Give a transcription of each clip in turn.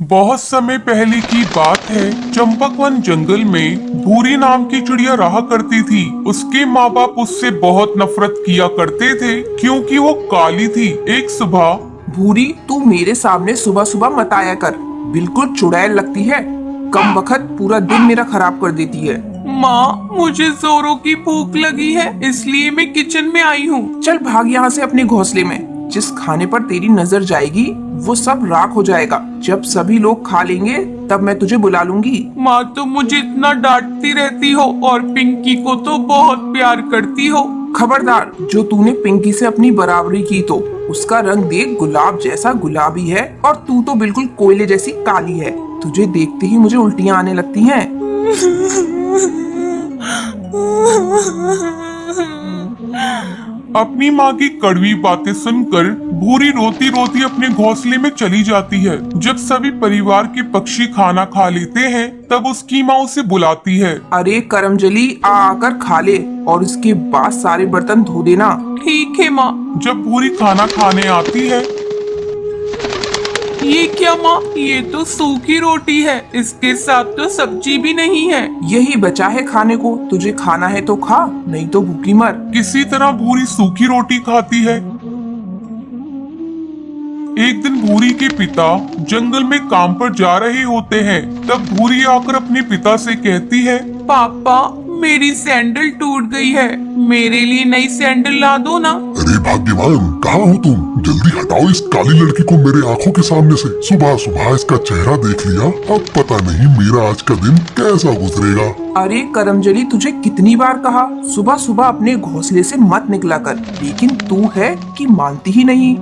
बहुत समय पहले की बात है। चंपकवन जंगल में भूरी नाम की चिड़िया रहा करती थी। उसके माँ बाप उससे बहुत नफरत किया करते थे क्योंकि वो काली थी। एक सुबह भूरी, तू मेरे सामने सुबह सुबह मत आया कर। बिल्कुल चुड़ैल लगती है। कम वक्त पूरा दिन मेरा खराब कर देती है। माँ, मुझे जोरों की भूख लगी है, इसलिए मैं किचन में आई हूँ। चल भाग यहाँ से अपने घोंसले में। जिस खाने पर तेरी नजर जाएगी वो सब राख हो जाएगा। जब सभी लोग खा लेंगे तब मैं तुझे बुला लूंगी। माँ, तुम मुझे इतना डांटती रहती हो और पिंकी को तो बहुत प्यार करती हो। खबरदार, जो तूने पिंकी से अपनी बराबरी की तो उसका रंग देख, गुलाब जैसा गुलाबी है और तू तो बिल्कुल कोयले जैसी काली है। तुझे देखते ही मुझे उल्टियाँ आने लगती हैं। अपनी माँ की कड़वी बातें सुनकर भूरी रोती रोती अपने घोंसले में चली जाती है। जब सभी परिवार के पक्षी खाना खा लेते हैं तब उसकी माँ उसे बुलाती है। अरे करमजली, आकर खा ले और इसके बाद सारे बर्तन धो देना। ठीक है माँ। जब भूरी खाना खाने आती है ये क्या माँ, ये तो सूखी रोटी है, इसके साथ तो सब्जी भी नहीं है। यही बचा है खाने को, तुझे खाना है तो खा, नहीं तो भूखी मर। किसी तरह भूरी सूखी रोटी खाती है। एक दिन भूरी के पिता जंगल में काम पर जा रहे होते हैं। तब भूरी आकर अपने पिता से कहती है, पापा, मेरी सैंडल टूट गई है, मेरे लिए नई सैंडल ला दो ना। अरे भाग्यवान, कहाँ हो तुम? जल्दी हटाओ इस काली लड़की को मेरे आंखों के सामने से। सुबह सुबह इसका चेहरा देख लिया, अब पता नहीं मेरा आज का दिन कैसा गुजरेगा। अरे करमजली, तुझे कितनी बार कहा सुबह सुबह अपने घोंसले से मत निकला कर, लेकिन तू है कि मानती ही नहीं।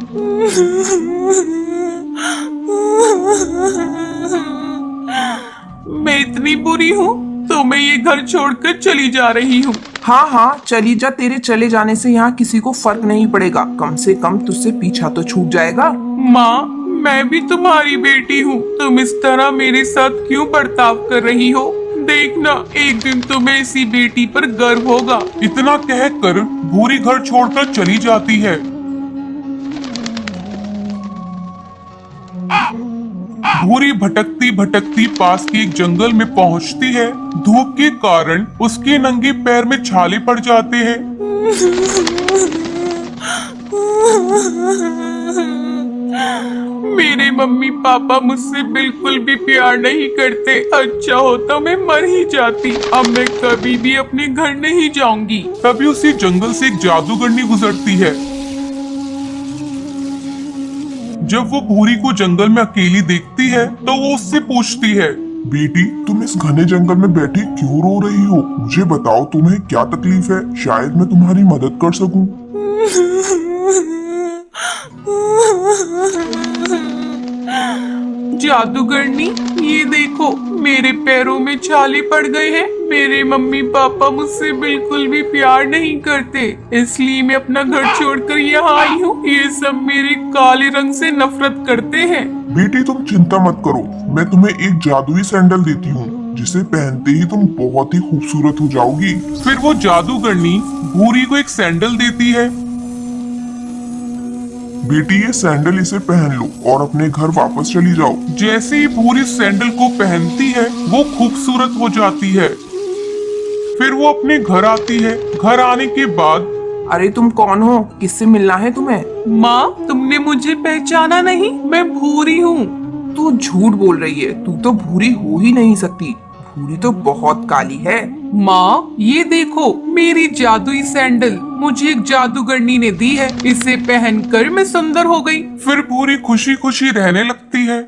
मैं इतनी बुरी हूँ तो मैं ये घर छोड़कर चली जा रही हूँ। हाँ हाँ, चली जा। तेरे चले जाने से यहाँ किसी को फर्क नहीं पड़ेगा। कम से कम तुझसे पीछा तो छूट जाएगा। माँ, मैं भी तुम्हारी बेटी हूँ, तुम इस तरह मेरे साथ क्यों बर्ताव कर रही हो? देखना, एक दिन तुम्हें इसी बेटी पर गर्व होगा। इतना कहकर भूरी घर छोड़कर चली जाती है। भूरी भटकती भटकती पास के एक जंगल में पहुंचती है। धूप के कारण उसके नंगे पैर में छाले पड़ जाते हैं। मेरे मम्मी पापा मुझसे बिल्कुल भी प्यार नहीं करते। अच्छा होता मैं मर ही जाती। अब मैं कभी भी अपने घर नहीं जाऊंगी। तभी उसी जंगल से एक जादूगरनी गुजरती है। जब वो भूरी को जंगल में अकेली देखती है तो वो उससे पूछती है, बेटी, तुम इस घने जंगल में बैठी क्यों रो रही हो? मुझे बताओ, तुम्हें क्या तकलीफ है? शायद मैं तुम्हारी मदद कर सकूं। जादूगरनी, ये देखो, मेरे पैरों में छाले पड़ गए हैं। मेरे मम्मी पापा मुझसे बिल्कुल भी प्यार नहीं करते, इसलिए मैं अपना घर छोड़कर यहाँ आई हूँ। ये सब मेरे काले रंग से नफरत करते हैं। बेटी, तुम चिंता मत करो, मैं तुम्हें एक जादुई सैंडल देती हूँ, जिसे पहनते ही तुम बहुत ही खूबसूरत हो जाओगी। फिर वो जादूगरनी भूरी को एक सैंडल देती है। बेटी, ये सैंडल इसे पहन लो और अपने घर वापस चली जाओ। जैसे ही भूरी सैंडल को पहनती है वो खूबसूरत हो जाती है। फिर वो अपने घर आती है। घर आने के बाद, अरे तुम कौन हो? किससे मिलना है तुम्हें? माँ, तुमने मुझे पहचाना नहीं? मैं भूरी हूँ। तू झूठ बोल रही है, तू तो भूरी हो ही नहीं सकती। भूरी तो बहुत काली है। माँ, ये देखो, मेरी जादुई सैंडल मुझे एक जादूगरनी ने दी है। इसे पहनकर मैं सुंदर हो गई। फिर भूरी खुशी खुशी रहने लगती है।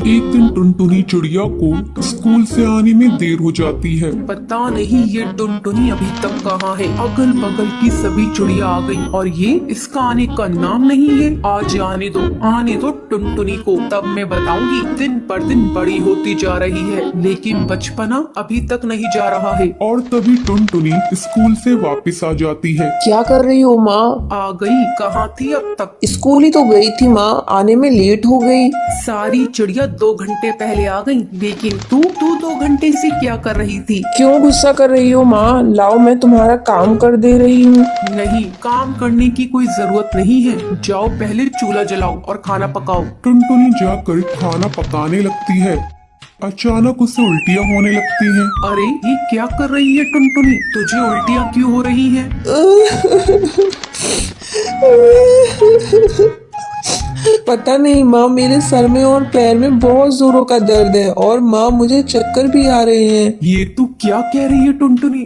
एक दिन टुनटुनी चिड़िया को स्कूल से आने में देर हो जाती है। पता नहीं ये टुनटुनी अभी तक कहाँ है। अगल बगल की सभी चिड़िया आ गई और ये इसका आने का नाम नहीं है। आज आने दो टुनटुनी को, तब मैं बताऊंगी दिन पर दिन बड़ी होती जा रही है, लेकिन बचपना अभी तक नहीं जा रहा है। और तभी टुनटुनी स्कूल से वापस आ जाती है। क्या कर रही हो माँ? आ गई? कहाँ थी अब तक? स्कूल ही तो गई थी माँ, आने में लेट हो गई। सारी चिड़िया 2 घंटे पहले आ गई, लेकिन तू 2 घंटे से क्या कर रही थी? क्यों गुस्सा कर रही हो माँ? लाओ मैं तुम्हारा काम कर दे रही हूँ। नहीं, काम करने की कोई जरूरत नहीं है। जाओ पहले चूल्हा जलाओ और खाना पकाओ। टुनटुनी जाकर खाना पकाने लगती है। अचानक उसे उल्टियाँ होने लगती हैं। अरे ये क्या कर रही है टुनटुनी? तुझे उल्टियाँ क्यों हो रही हैं? पता नहीं माँ, मेरे सर में और पैर में बहुत जोरों का दर्द है और माँ मुझे चक्कर भी आ रहे हैं। ये तू क्या कह रही है टुनटुनी?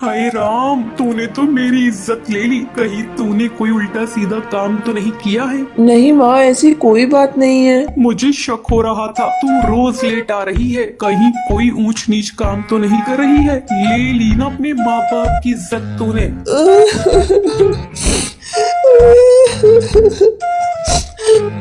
हाय राम, तूने तो मेरी इज्जत ले ली। कहीं तूने कोई उल्टा सीधा काम तो नहीं किया है? नहीं माँ, ऐसी कोई बात नहीं है। मुझे शक हो रहा था। तू रोज लेट आ रही है, कहीं कोई ऊंच नीच काम तो नहीं कर रही है? ले ली ना अपने माँ बाप की इज्जत तूने।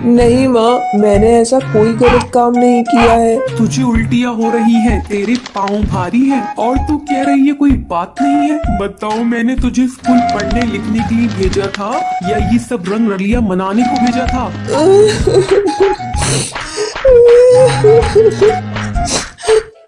नहीं माँ, मैंने ऐसा कोई गलत काम नहीं किया है। तुझे उल्टियाँ हो रही हैं, तेरे पाँव भारी हैं और तू कह रही है कोई बात नहीं है। बताओ, मैंने तुझे स्कूल पढ़ने लिखने के लिए भेजा था या ये सब रंग रलियां मनाने को भेजा था?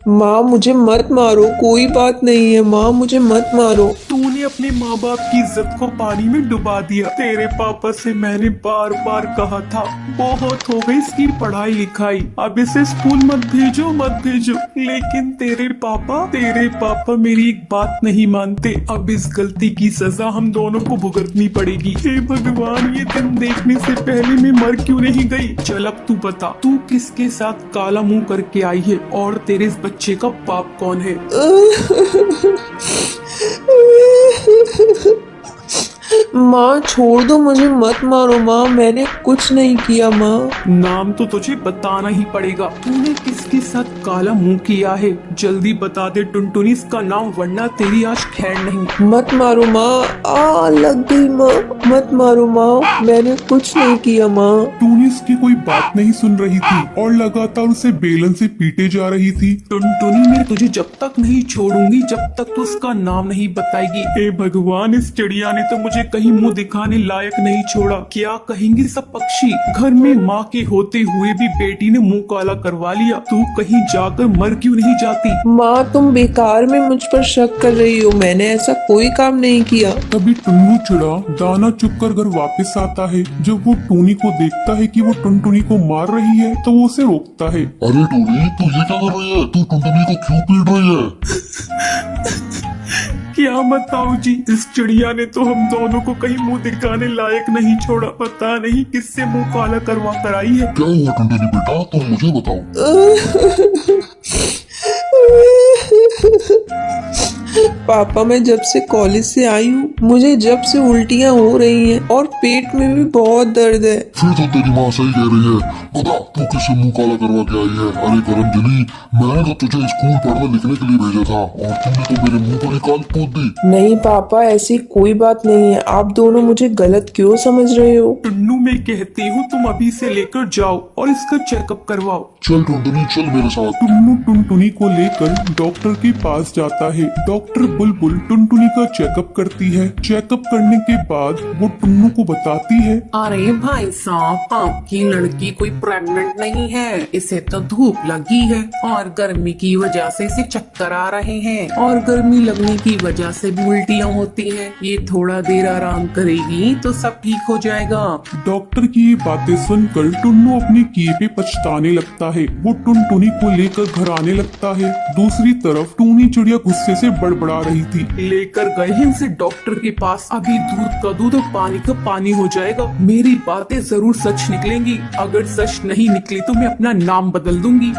माँ मुझे मत मारो, कोई बात नहीं है माँ, मुझे मत मारो। तूने अपने माँ बाप की इज्जत को पानी में डुबा दिया। तेरे पापा से मैंने बार बार कहा था, बहुत हो गई इसकी पढ़ाई लिखाई, अब इसे स्कूल मत भेजो मत भेजो, लेकिन तेरे पापा मेरी एक बात नहीं मानते। अब इस गलती की सजा हम दोनों को भुगतनी पड़ेगी। हे भगवान, ये दिन देखने से पहले मैं मर क्यों नहीं गई? चल अब तू बता, तू किसके साथ काला मुंह करके आई है और तेरे इस बच्चे का बाप कौन है? माँ छोड़ दो मुझे, मत मारो माँ, मैंने कुछ नहीं किया माँ। नाम तो तुझे बताना ही पड़ेगा। तूने किसके साथ काला मुंह किया है? जल्दी बता दे टुनटुनी इसका नाम, वरना तेरी आज खैर नहीं। मत मारो माँ, लग गई माँ, मत मारो माँ, मैंने कुछ नहीं किया माँ। टूनी इसकी कोई बात नहीं सुन रही थी और लगातार उसे बेलन से पीटे जा रही थी। टुनटुनी, मैं तुझे जब तक नहीं छोड़ूंगी जब तक तू उसका नाम नहीं बताएगी। हे भगवान, इस चिड़िया ने तो मुझे कहीं मुंह दिखाने लायक नहीं छोड़ा। क्या कहेंगे सब पक्षी? घर में माँ के होते हुए भी बेटी ने मुंह काला करवा लिया। तू कहीं जाकर मर क्यों नहीं जाती? माँ तुम बेकार में मुझ पर शक कर रही हो, मैंने ऐसा कोई काम नहीं किया। तभी टुन्नू चिड़ा दाना चुगकर घर वापस आता है। जब वो टूनी को देखता है कि वो टुनटुनी को मार रही है तो वो उसे रोकता है। अरे टूनी, तू ये क्या कर रही है? तू टुनटुनी को क्यों पीट रही है? क्या बताऊं जी, इस चिड़िया ने तो हम दोनों को कहीं मुंह दिखाने लायक नहीं छोड़ा। पता नहीं किससे मुंह काला करवा कर आई है। क्या हुआ टुनटुनी बेटा, तुम मुझे बताओ। पापा मैं जब से कॉलेज से आई हूँ, मुझे जब से उल्टियाँ हो रही हैं और पेट में भी बहुत दर्द है। फिर तो तेरी माँ सही कह रही है। बता, तू किससे मुंह काला करवा के आई है? अरे करंजली, मैंने तो तुझे स्कूल पढ़ने लिखने के लिए भेजा था और तुमने तो मेरे मुंह पर ही काल पोत दी। नहीं पापा, ऐसी कोई बात नहीं है, आप दोनों मुझे गलत क्यों समझ रहे हो? टुन्नू, मैं कहती हूँ तुम अभी से लेकर जाओ और इसका चेकअप करवाओ। चल टुनटुनी, चल मेरे साथ। टुन्नू टुनटुनी को लेकर डॉक्टर के पास जाता है। डॉक्टर बुलबुल टुनटुनी का चेकअप करती है। चेकअप करने के बाद वो टुन्नू को बताती है, अरे भाई साहब, आपकी लड़की कोई प्रेग्नेंट नहीं है, इसे तो धूप लगी है और गर्मी की वजह से इसे चक्कर आ रहे हैं और गर्मी लगने की वजह से भी उल्टियाँ होती हैं। ये थोड़ा देर आराम करेगी तो सब ठीक हो जाएगा। डॉक्टर की ये बातें सुनकर टुन्नू अपने किए पे पछताने लगता है। वो टुनटुनी को लेकर घर आने लगता है। दूसरी तरफ टूनी चिड़िया गुस्से से बड़बड़ा रही थी। लेकर गए हैं इसे डॉक्टर के पास, अभी दूध का दूध और पानी का पानी हो जाएगा। मेरी बातें जरूर सच निकलेंगी, अगर सच नहीं निकली तो मैं अपना नाम बदल दूंगी।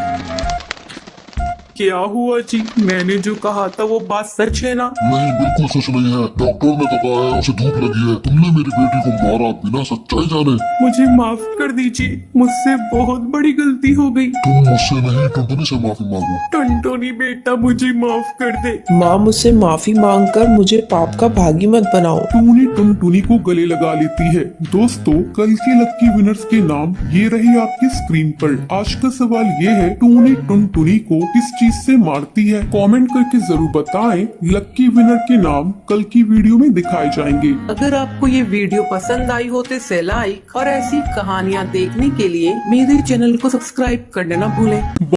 क्या हुआ जी? मैंने जो कहा था वो बात सच है ना? नहीं, बिल्कुल सच नहीं है। डॉक्टर ने तो कहा है उसे धूप लगी है। तुमने मेरी बेटी को मारा बिना सच्चाई जाने। मुझे माफ कर दीजिए, मुझसे बहुत बड़ी गलती हो गई। तुम मुझसे नहीं, टुनटुनी से माफी मांगो। टुनटुनी बेटा मुझे माफ कर दे। माँ मुझसे माफी मांगकर मुझे पाप का भागी मत बनाओ। टूनी टुनटुनी को गले लगा लेती है। दोस्तों, कल के लक्की विनर्स के नाम ये रहे आपकी स्क्रीन पर। आज का सवाल ये है, टूनी टुनटुनी को किस चीज से मारती है? कमेंट करके जरूर बताएं। लक्की विनर के नाम कल की वीडियो में दिखाए जाएंगे। अगर आपको ये वीडियो पसंद आई हो तो इसे लाइक और ऐसी कहानियाँ देखने के लिए मेरे चैनल को सब्सक्राइब करना ना भूलें।